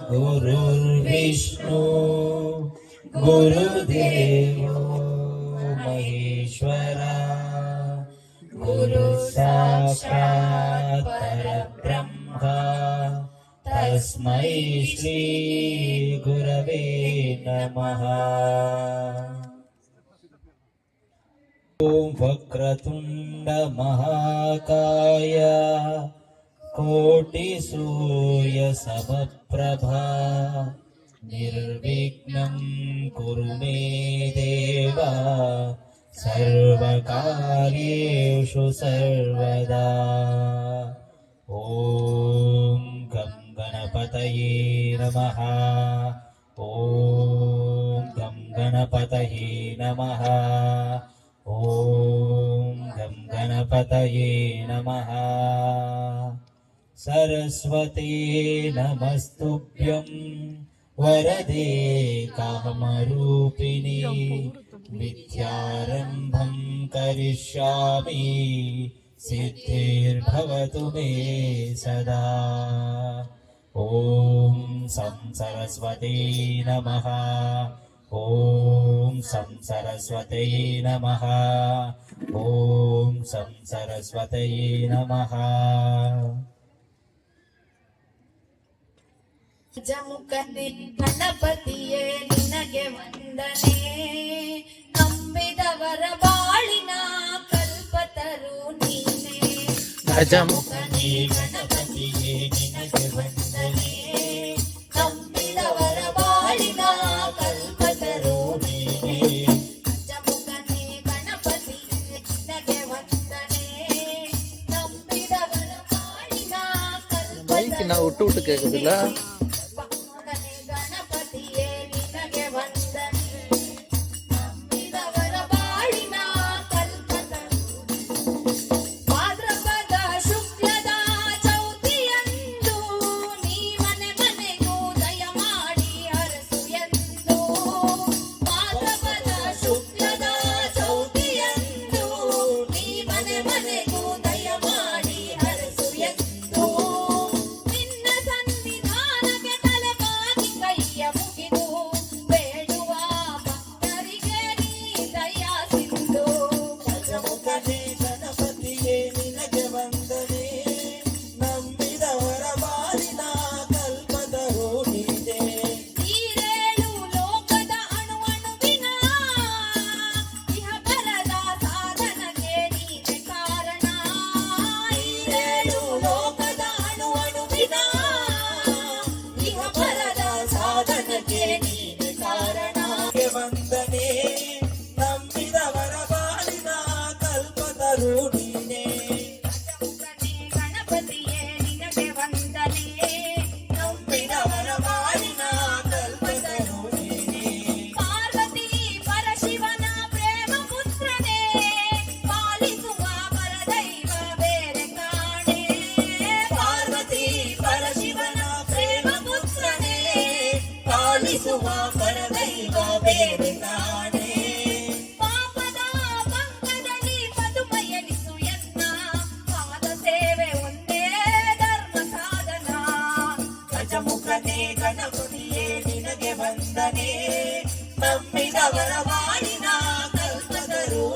गुरुर्विष्णु गुरुदेवो महेश्वरा गुरु साक्षात् परब्रह्मा तस्मै श्री गुरवे नमः। ओम वक्रतुंड महाकाय कोटि सूर्य समप्रभा निर्विघ्नं कुरु मे देवा सर्वकार्येषु सर्वदा। ओम गं गणपतये नमः। ओम गं गणपतये नमः। ओम गं गणपतये नमः। सरस्वती नमस्तुभ्यं वरदे कामरूपिणी विद्यारम्भं करिष्यामि सिद्धिर्भवतु मे सदा। ॐ सं सरस्वती नमः। ॐ सं सरस्वती नमः। ॐ सं सरस्वती नमः। ಜಮುಖನೆ ಗಣಪತಿಯೇ ನಿನಗೆ ವಂದನೆ, ನಂಬಿದವರ ಬಾಳಿನ ಕಲ್ಪತರು ನೀನೆ। ಗಜಮುಖನೆ ಗಣಪತಿಯೇ ನಿನಗೆ ವಂದನೆ, ನಂಬಿದವರ ಬಾಳಿನ ಕಲ್ಪತರು ನೀನೆ। ಗಜಮುಖನೆ ಗಣಪತಿಯೇ ನಿನಗೆ ವಂದನೆ, ನಂಬಿದವರ ಬಾಳಿನ ಕಲ್ಪತರು ನಾವು ಹುಟ್ಟು ಕೇಳುದಿಲ್ಲ। ಗಣಪತಿಯೇ ನಿನಗೆ ವಂದನೆ, ನಂಬಿದವರ ಬಾಳಿನ ಕಲ್ಪತರು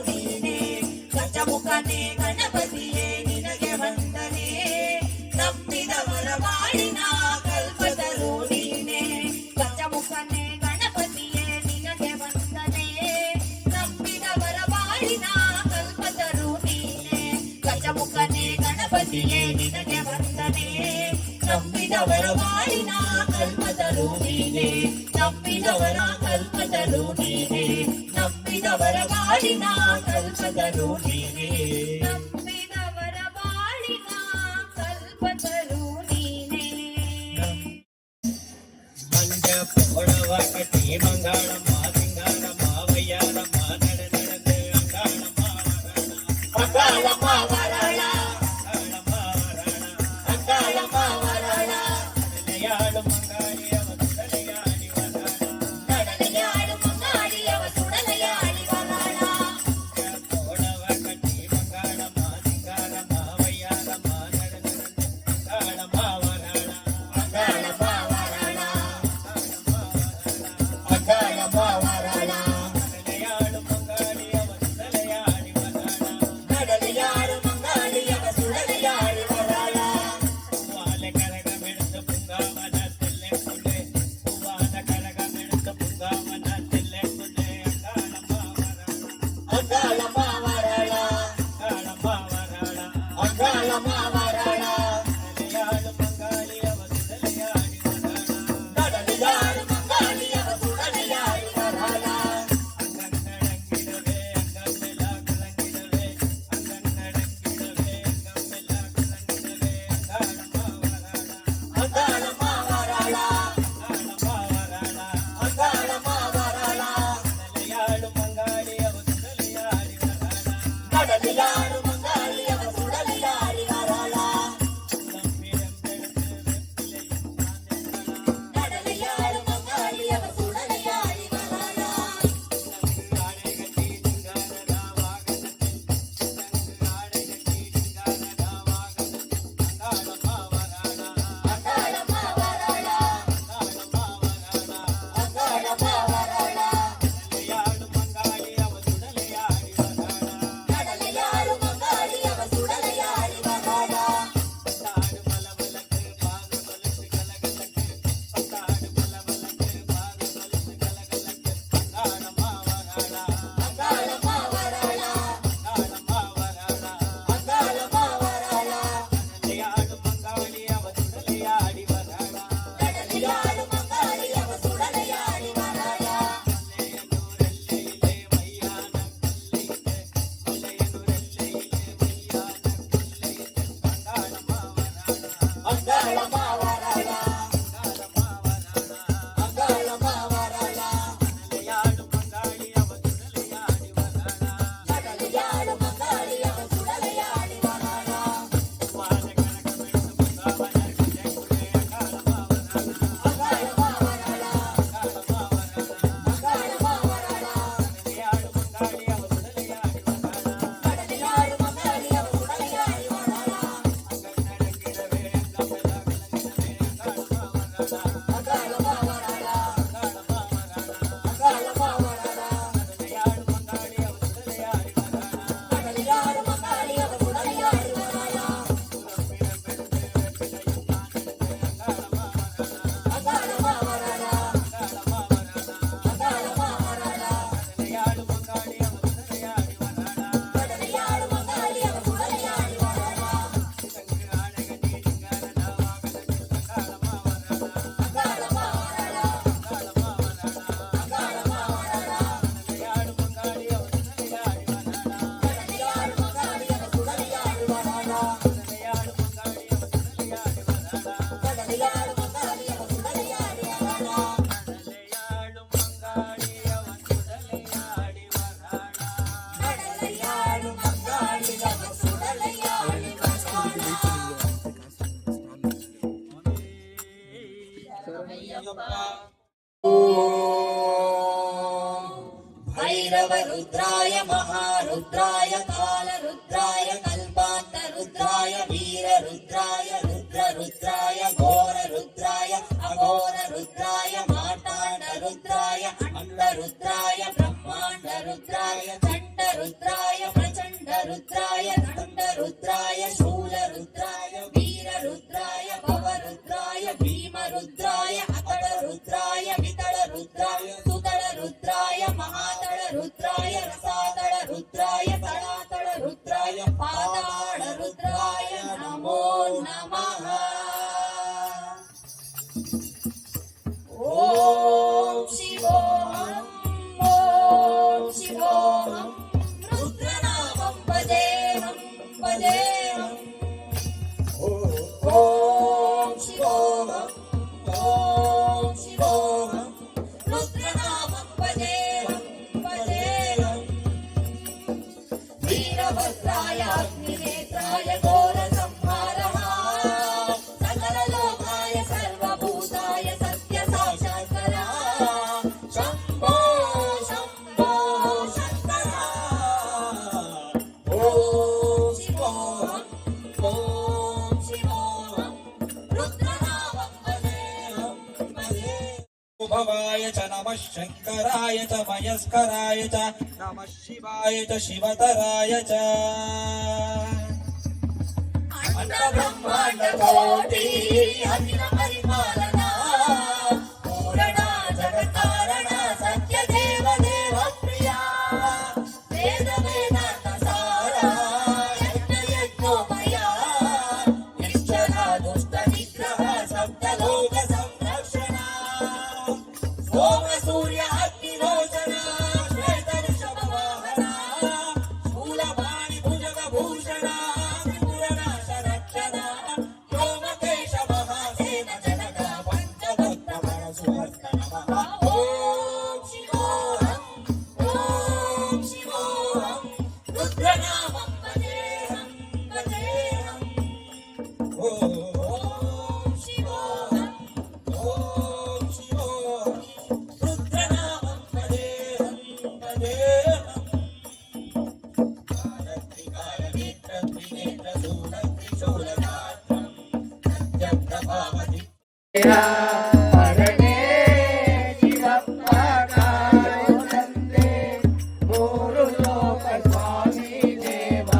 ನೀನೆ। ಗಜಮುಖನೇ ಗಣಪತಿಯೇ ನಿನಗೆ ವಂದನೆ, ನಂಬಿದವರ ಬಾಳಿನ ಕಲ್ಪತರು ನೀನೆ। ಗಜಮುಖನೇ ಗಣಪತಿಯೇ ನಿನಗೆ ವಂದನೆ, ನಂಬಿದವರ ಬಾಳಿನ ಕಲ್ಪತರು ನೀನೆ। ಗಜಮುಖನೇ ಗಣಪತಿಯೇ ನಿನಗೆ ವಂದನೆ, ನಂಬಿದವರ ಬಾಳಿನ ಕಲ್ಪತರು ನೀನೆ। ನಂಬಿದವರ ಕಲ್ಪತರು ನೀನೆ, ನಂಬಿದವರ ಬಾಳಿನ ಕಲ್ಪತರು ನೀನೆ। ನಂಬಿದವರ ಬಾಳಿನ ಕಲ್ಪತರು ನೀನೆ। ಮಂಜ ಪೊಡವ ಕಟ್ಟಿ ಮಂಗಳಮ್ಮ ಸಿಂಗಾರಮ್ಮ ವಯ್ಯಾರಮ್ಮ ನಡೆ ನಡೆದು ಅಂಗಾಳಮ್ಮ அங்காளம்மா வராளா அங்காளம்மா வராளா விளையாடும் மங்காளி அவ சுடலையாடி வராளா கடலையாடும் மங்காளி அவ சுடலையாடி வராளா போடவ கட்டி மங்காளம்மா சிங்காரம்மா வையாரம்மா அங்காளம்மா வராளா அங்காளம்மா வராளா அங்காளம்மா வராளா விளையாடும் மங்காளி அவ சுடலையாடி வராளா கடலையாடும் மங்காளி அவ சுடலையாடி வராளா பூவால கரகம் எடுத்து பூங்காவன செல்லே கொண்டே பூவால கரகம் எடுத்து பூங்காவன செல்லே கொண்டே அங்காளம்மா வராளா அங்காளம்மா வராளா அங்காளம்மா வராளா விளையாடும் மங்காளி அவ சுடலையாடி வராளா கடலையாடும் மங்காளி அவ சுடலையாடி வராளா அங்கங்கடங்கிடவே அங்கமெல்லா கலங்கிடவே அங்கங்கடங்கிடவே அங்கமெல்லா கலங்கிடவே அங்காளம்மா வராளா அங்காளம்மா வராளா அங்காளம்மா வராளா அங்காளம்மா வராளா விளையாடும் மங்காளி அவ சுடலையாடி வராளா கடலையாடும் மங்காளி அவ சுடலையாடி வராளா கடலையாடும் மங்காளி அவ சுடலையாடி வராளா அங்காளம்மா வராளா அங்காளம்மா வராளா கடலையாடும் மங்காளி அவ சுடலையாடி வராளா அங்காளம்மா வராளா அங்காளம்மா வராளா கடலையாடும் மங்காளி அவ சுடலையாடி வராளா அங்காளம்மா வராளா அங்காளம்மா வராளா கடலையாடும் மங்காளி அவ சுடலையாடி வராளா அங்காளம்மா வராளா அங்காளம்மா வராளா கடலையாடும் மங்காளி அவ சுடலையாடி வராளா கடலையாடும் மங்காளி அவ சுடலையாடி வராளா அங்காளம்மா வராளா அங்காளம்மா வராளா விளையாடும் மங்காளி அவ சுடலையாடி வராளா கடலையாடும் மங்காளி அவ சுடலையாடி வராளா அங்காளம்மா வராளா அங்காளம்மா வராளா விளையாடும் மங்காளி அவ சுடலையாடி வராளா கடலையாடும் மங்காளி அவ சுடலையாடி வராளா அங்காளம்மா வராளா அங்காளம்மா வராளா விளையாடும் மங்காளி அவ சுடலையாடி வராளா கடலையாடும் மங்காளி அவ சுடலையாடி வராளா விளையாடும் மங்காளி அவ சுடலையாடி வராளா கடலையாடும் மங்காளி அவ சுடலையாடி வராளா விளையாடும் மங்காளி அவ சுடலையாடி வராளா கடலையாடும் மங்காளி அவ சுடலையாடி வராளா भैरव रुद्राय महारुद्राय कालरुद्राय कल्पान्तरुद्राय वीररुद्राय रुद्ररुद्राय घोररुद्राय अघोररुद्राय मार्ताण्डरुद्राय अण्डरुद्राय ब्रह्माण्डरुद्राय चण्डरुद्राय प्रचण्डरुद्राय दण्डरुद्राय शूलरुद्राय वीररुद्राय भवरुद्राय भीमरुद्राय अतडरुद्राय वितडरुद्राय सुतडरुद्राय महातडरुद्राय रसातडरुद्राय तडातडरुद्राय पाताळरुद्राय नमो नमः ॐ शिवोऽहं ॐ शिवोऽहं रुद्रनामं भजेऽहं भजेऽहम् ॐ शिवोऽहं रुद्रनामं भजेऽहं भजेऽहम् वीरभद्र वक्त्राय अग्निनेत्राय घोरसंहारः सकललोकाय सर्वभूताय सत्यसाक्षात्कारः शम्भो शम्भो शङ्कर ॐ शिवोऽहं रुद्रनामं वदेऽहं भजे भवाय च नमः शङ्कराय च मयस्कराय च नमः शिवाय च शिवतराय च ब्रह्माण्डकोटि अखिल परिपालना पूरणा जगत्कारण सत्यदेव देव प्रिया वेद वेदान्त सारा यज्ञ यज्ञोमया निश्चला दुष्ट निग्रह सप्तलोक संरक्षणा सोम सूर्य अग्निरोचना श्वेत वृषभ वाहना शूलपाणि भुजग भूषणा त्रिपुरनाश रक्षणा व्योमकेश महासेन जनक पञ्चभक्त परशुहस्त नमः ॐ शिवोऽहं रुद्रनामं वदेऽहं वदेऽहम् ॐ शिवोऽहं रुद्रनामं वदेऽहं वदेऽहम् ಹರನೇ ಶಿವಪ್ಪ ಕಾಯುತ್ತಂದೆ ಮೂರು ಲೋಕ ಸ್ವಾಮಿ ದೇವ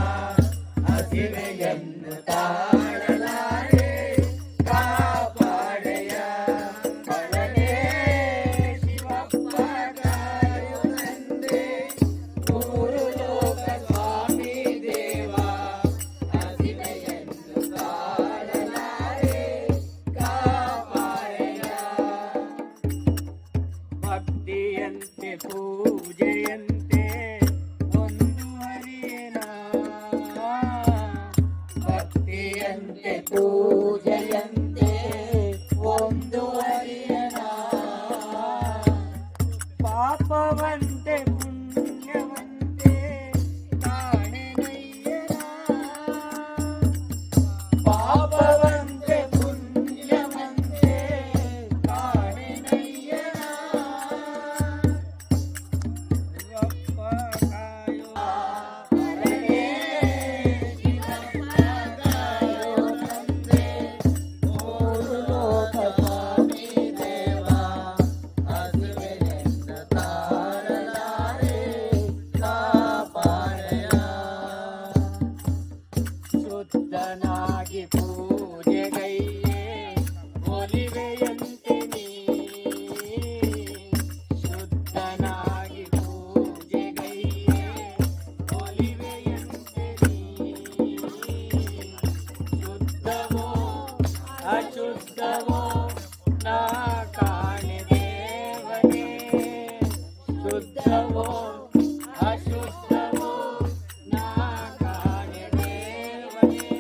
ಹಸಿವೆಯನ್ನು ತಾಳಲಾರೆ ಕಾಪಾಡೆಯ ಹರನೇ ಶಿವಪ್ಪ ಕಾಯುತ್ತಂದೆ ಮೂರು ಲೋಕ ಸ್ವಾಮಿ ದೇವ ಹಸಿವೆಯನ್ನು ತಾಳಲಾರೆ ಕಾಪಾಡೆಯ ಭಕ್ತಿಯಂತೆ ಪೂಜೆಯಂತೆ ಮುಂದುವರಿಯನ ಭಕ್ತಿಯಂತೆ ಪೂಜೆಯಂತೆ ಮುಂದುವರಿಯನ ಪಾಪವಂತೆ ಪುಣ್ಯವಂತೆ ಕಾಣೆನಯ್ಯನ ಪಾಪವಂತೆ ಪುಣ್ಯವಂತೆ ಕಾಣೆನಯ್ಯನ ಶಿವಪ್ಪ ಕಾಯೋ ಹರನೇ ಶಿವಪ್ಪ ಕಾಯೋ ತಂದೆ ಮೂರು ಲೋಕ ಸ್ವಾಮಿ ದೇವ ಹಸಿವೆಯಿಂದ ತಾರಲಾರೆ ಕಾಪಾಡೆಯ ಶುದ್ಧನಾಗಿ ಪೂಜೆಗೈಯೇ ಒಲಿವೆಯಂತೆ ನೀ ಶುದ್ಧನಾಗಿ ಪೂಜೆಗೈಯೇ ಒಲಿವೆಯಂತೆ ನೀ ಶುದ್ಧವೋ ಅಶುದ್ಧವೋ ನಾ ಕಾಣೆ ದೇವನೇ ಶುದ್ಧವೋ ಅಶುದ್ಧವೋ ನಾ ಕಾಣೆ ದೇವನೇ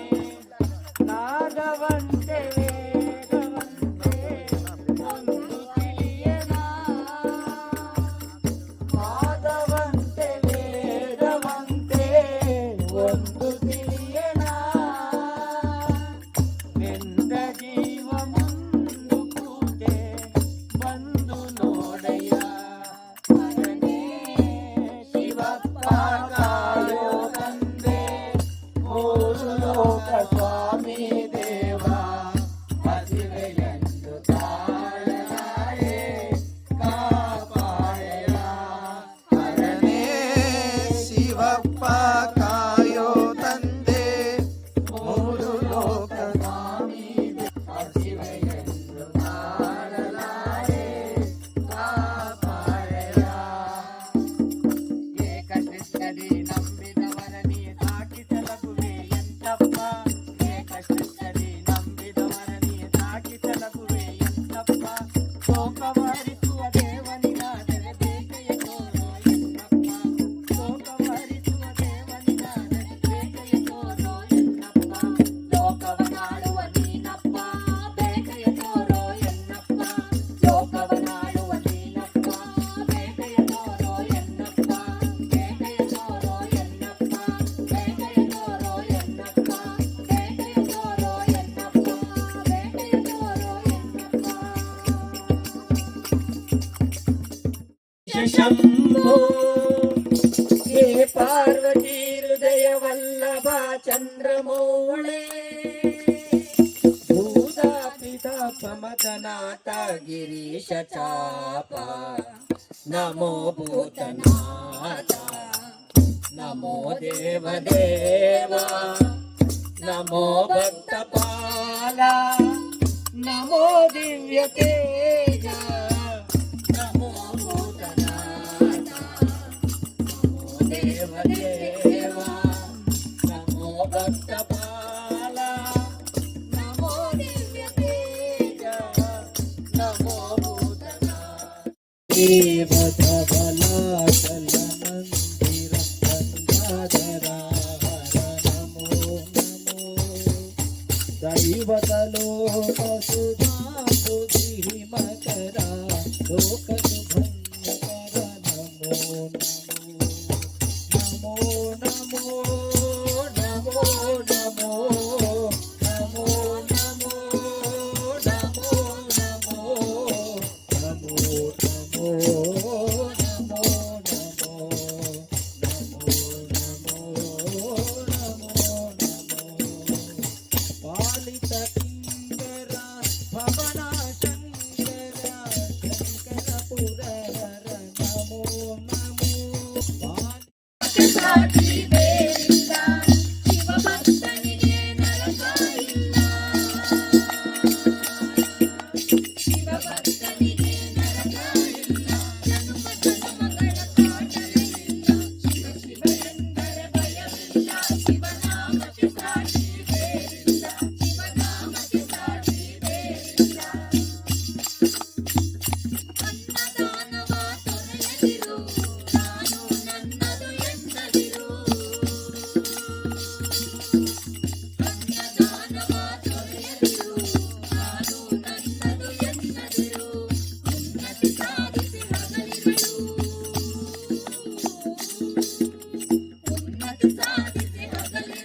ವಲ್ಲಭ ಚಂದ್ರಮೌಳೆ ಭೂತಾಪಿತ ಪ್ರಮದನಾಥ ಗಿರೀಶ ಚಾಪ ನಮೋ ಭೂತನಾಥ ನಮೋ ದೇವದೇವ ನಮೋ ಭಕ್ತಪಾಲ ನಮೋ ದಿವ್ಯ ತೇಜ ನಮೋ ಭೂತನಾಥ ನಮೋ ದೇವದೇವ ನಮೋ ಭಕ್ತಪಾಲ ನಮೋ ದಿವ್ಯ ತೇಜ ನಮೋ ಭೂತನಾಥ ದೇವತಬಲಾಚಲ ಮಂದಿರ ಗಂಗಾಧರ ನಮೋ ನಮೋ ದೈವತಲೋಕ ಸುಧಾಂಬುಧಿ ಮಕರ ಲೋಕ ಶುಭಂಕರ ನಮೋ ನಮೋ ನಮೋ ನಮೋ ನಮೋ ನಮೋ ನಮೋ ನಮೋ ನಮೋ ನಮೋ ನಮೋ ನಮೋ ಪಾಲಿತ ಕಿಂಕರ ಭವನ ಶಂಕರ ಶಂಕರ ಪುರಹರ ನಮೋ ನಮೋ ಸಾಕ್ಷಿ ಬೇರಿಲ್ಲ ಶಿವ ಭಕ್ತನಿಗೆ ನರಕ ಇಲ್ಲ ಶಿವ ಭಕ್ತನಿಗೆ ನರಕ ಇಲ್ಲ ಜನುಮ ಜನುಮಗಳ ಕಾಟವಿಲ್ಲ ಶಿವ ಶಿವ ಎಂದರೆ ಭಯವಿಲ್ಲ ಶಿವನಾಮಕ್ಕೆ ಸಾಕ್ಷಿ ಬೇರಿಲ್ಲ ಶಿವನಾಮಕ್ಕೆ ಸಾಕ್ಷಿ ಬೇರಿಲ್ಲ ಅನ್ನದಾನವ ತೊರೆಯದಿರು ನಾನು ನನ್ನದು ಎನ್ನದಿರು ಅನ್ನದಾನವ ತೊರೆಯದಿರು ನಾನು ನನ್ನದು ಎನ್ನದಿರು ಉನ್ನತಿ ಸಾಧಿಸಿ ಹಗಲಿರುಳು ಉನ್ನತಿ ಸಾಧಿಸಿ ಹಗಲಿರುಳು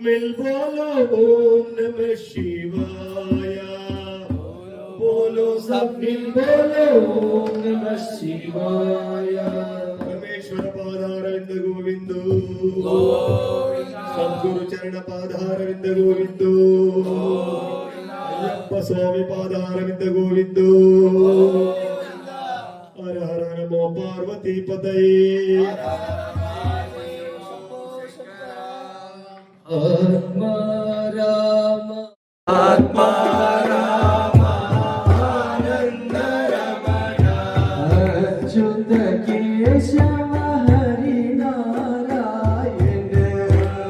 मिल बोलो ओम नमः शिवाय बोलो सब मिल बोलो ओम नमः शिवाय परमेश्वर पादारविंद गोविंदो सद्गुरु चरण पादारविंद गोविंदो अय्यप्प स्वामी पादारविंद गोविंदो हर हर नमो पार्वती पतये आत्मा राम आत्मा राम आनंद रमण अच्युत केशव हरि नारायण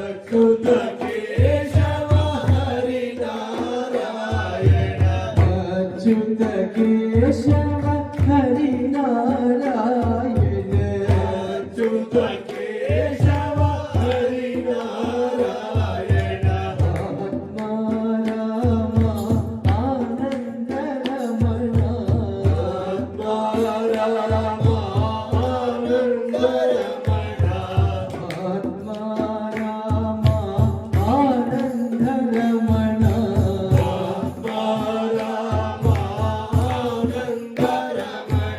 अच्युत केशव हरि नारायण अच्युत केशव हरि नारायण अच्युत केशव हरि नारायण आत्मा राम आनंद रमण आत्मा राम आनंद रमण आत्मा राम आनंद रमण आत्मा राम आनंद रमण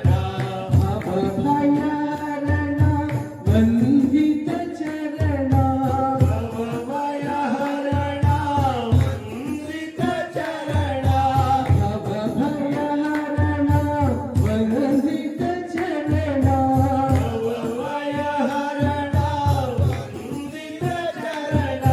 अभयहरण वंदित चरण अभयहरण वंदित चरण अभयहरण वंदित चरण अभयहरण वंदित चरण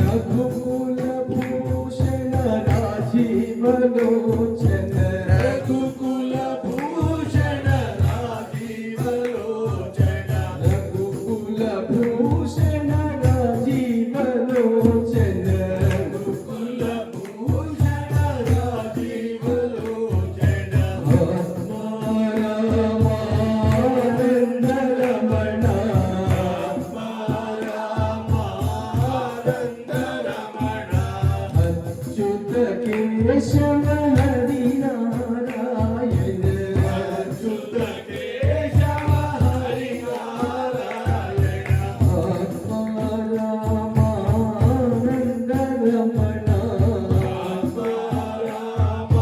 रघुकुल भूषण राजीव लोचन रघुकुल भूषण राजीव लोचन रघुकुल भूषण राजीव लोचन रघुकुल भूषण राजीव लोचन आत्मा राम आनंद रमण आत्मा राम आनंद रमण अच्युत केशव हरि नारायण अच्युत केशव हरि नारायण आत्मा राम आनंद रमण आत्मा राम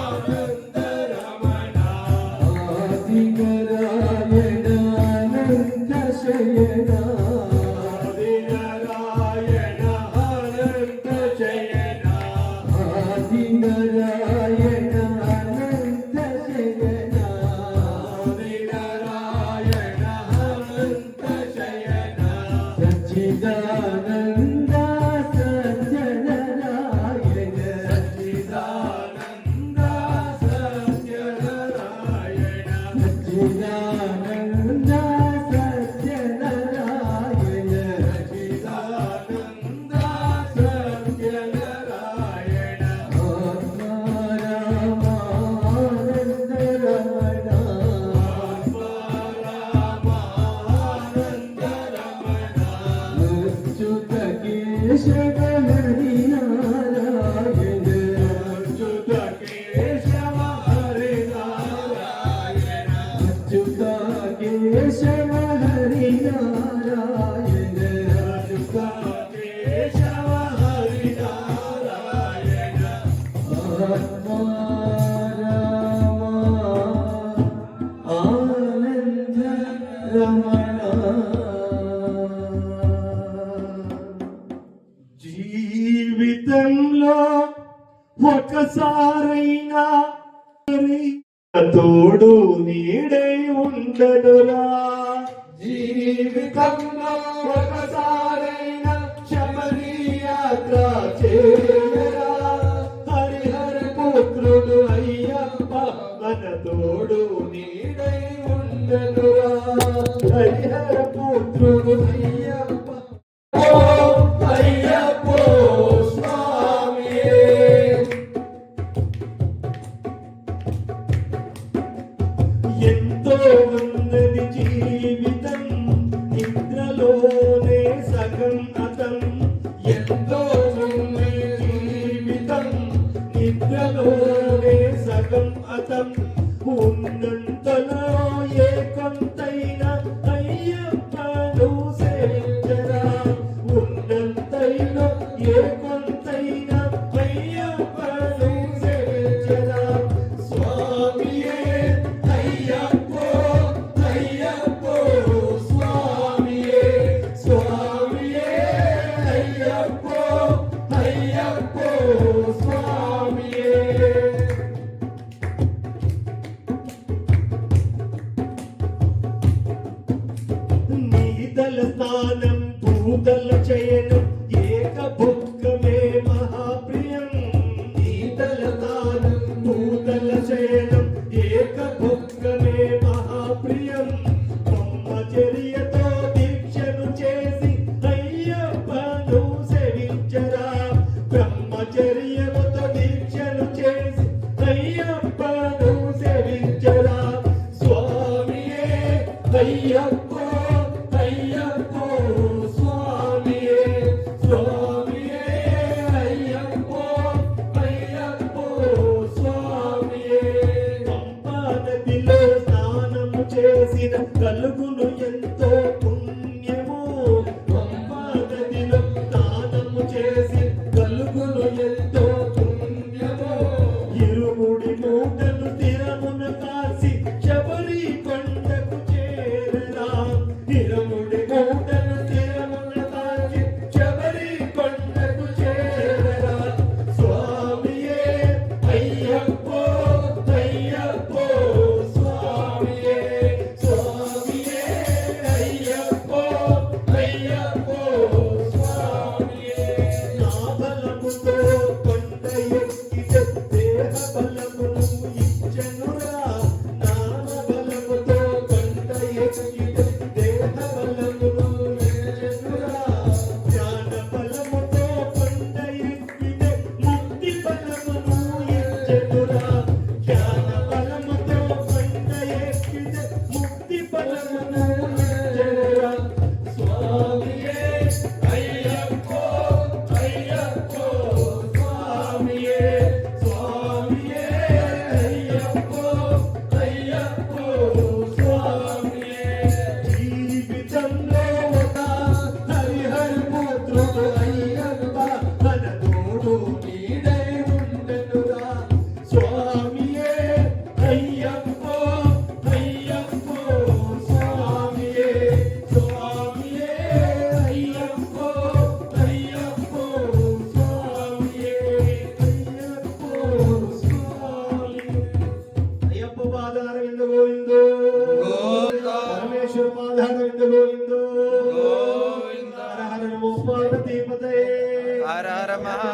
आनंद रमण आदिनारायण अनंत शयन आदिनारायण अनंत शयन आदिनारायण अनंत शयन आदिनारायण अनंत शयन सच्चिदानंद सत्यनारायण सच्चिदानंद सत्यनारायण सच्चिदानंद सत्यनारायण सच्चिदानंद सत्यनारायण आत्मा राम आनंद रमण आत्मा राम आनंद रमण अच्युत केशव हरि नारायण अच्युत केशव हरि नारायण अच्युत केशव हरि नारायण अच्युत केशव हरि नारायण आत्मा राम आनंद रमण జీవితంలో ఒకసారైనా తోడు నీడై ఉండడురా జీవితంలో ఒకసారైనా శబరి యాత్ర చేయరా హరిహర పుత్రుడు అయ్యప్ప మన తోడు నీడై ఉండడురా హరిహర పుత్రుడు అయ్యప్ప ఓ అయ్యప్పో స్వామియే ఎంతో ఉన్నది జీవితం నిద్రలోనే సగం అతం ఎంతో ఉన్నది జీవితం నిద్రలోనే సగం అతం ఉన్నంతలో ఏ కొంతైనా అయ్యప్పను సేవించరా ఉన్నంతలో స్వామియే అయ్యప్పో అయ్యప్పో స్వామియే స్వామియే అయ్యప్పో అయ్యప్పో స్వామియే నీదల స్నానం భూదల చయనం ఏక భుక్తమే మహాప్రియం నీదల స్నానం భూదల చయనం ఏక భుక్తమే మహాప్రియం బ్రహ్మచర్యతో దీక్షను చేసి అయ్యప్పను సేవించరా బ్రహ్మచర్యముతో దీక్షను చేసి అయ్యప్పను సేవించరా స్వామియే అయ్యప్పో అయ్యప్పో స్వామియే స్వామియే అయ్యప్పో అయ్యప్పో స్వామియే పంపా నదిలో స్నానము చేసిన కలుగును ఎంతో పుణ్యము పంపా నదిలో స్నానము చేసి కలుగును ఎంతో పుణ్యము ఇరుముడి మూటను స్థిరమున కాసి శబరి కొండకు చేరరా ఇరుముడి మూటను స్థిరమున కాసి శబరి కొండకు చేరరా స్వామియే అయ్యప్పో అయ్యప్పో స్వామియే స్వామియే అయ్యప్పో అయ్యప్పో స్వామియే నా బలముతో కొండ ఎక్కితే దేహ బలమును ఇచ్చెనురా నామ బలముతో కొండ ఎక్కితే దేహ బలమును ఇచ్చెనురా జ్ఞాన బలముతో కొండ ఎక్కితే ముక్తి బలమును ఇచ్చెనురా జ్ఞాన బలముతో కొండ ఎక్కితే ముక్తి బలమును ఇచ్చెనురా స్వామియే అయ్యప్పో అయ్యప్పో స్వామియే స్వామియే అయ్యప్పో అయ్యప్పో స్వామియే జీవితంలో ఒక హరిహర పుత్రుడు అయ్యప్ప మన తోడు నీడై ఉండెనురా స్వామియే అయ్యప్పో అయ్యప్పో స్వామియే స్వామియే అయ్యప్పో అయ్యప్పో స్వామియే అయ్యప్పో స్వామియే అయ్యప్ప పాదార వింద గోవిందో పరమేశ్వర పాదార వింద గోవిందో హర హర నమో పార్వతీ పతయే హర హర మహా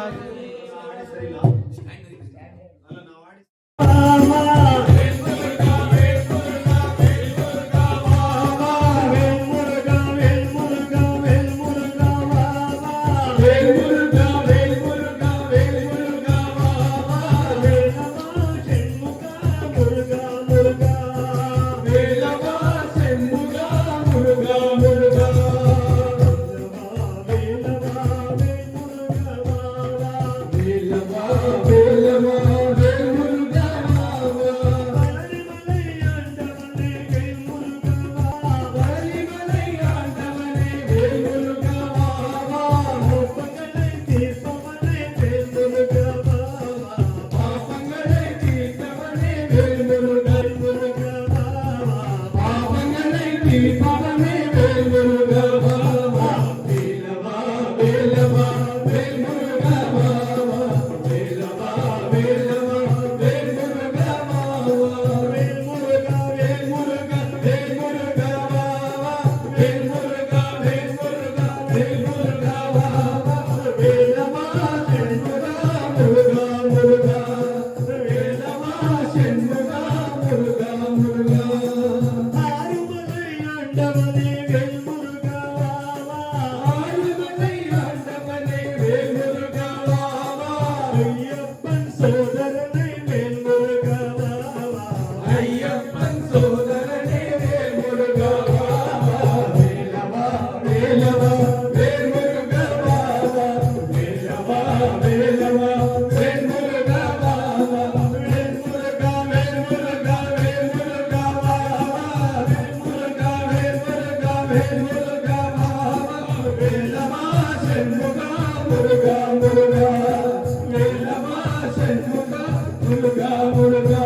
మురుగా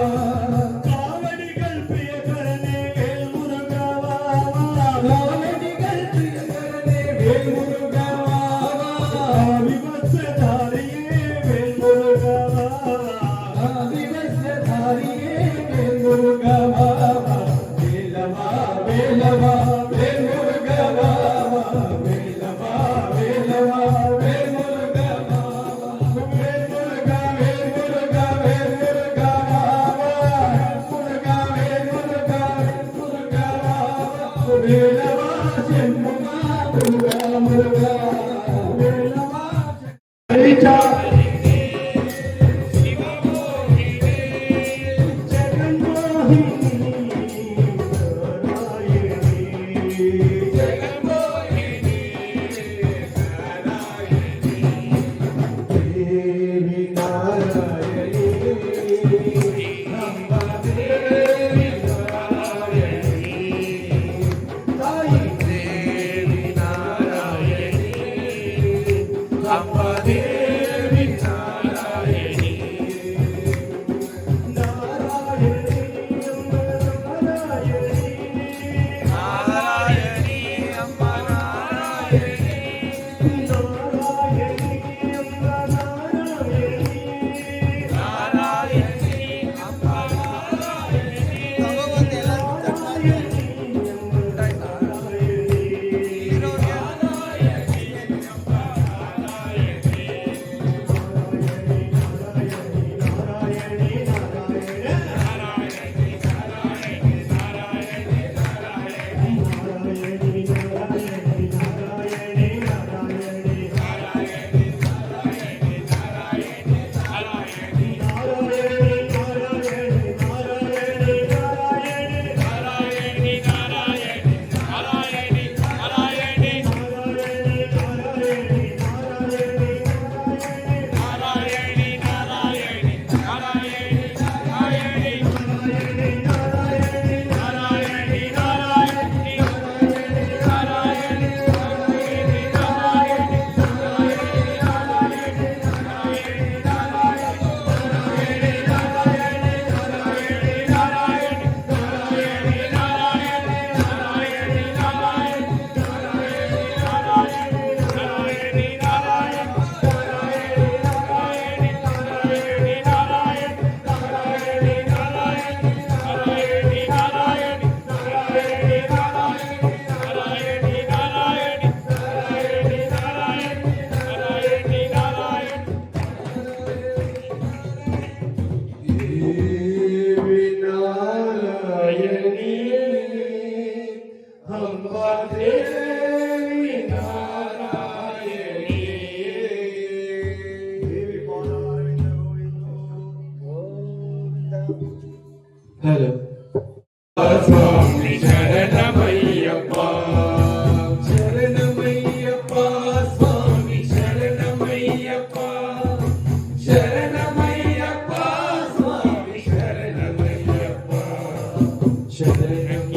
ಶರಣಂ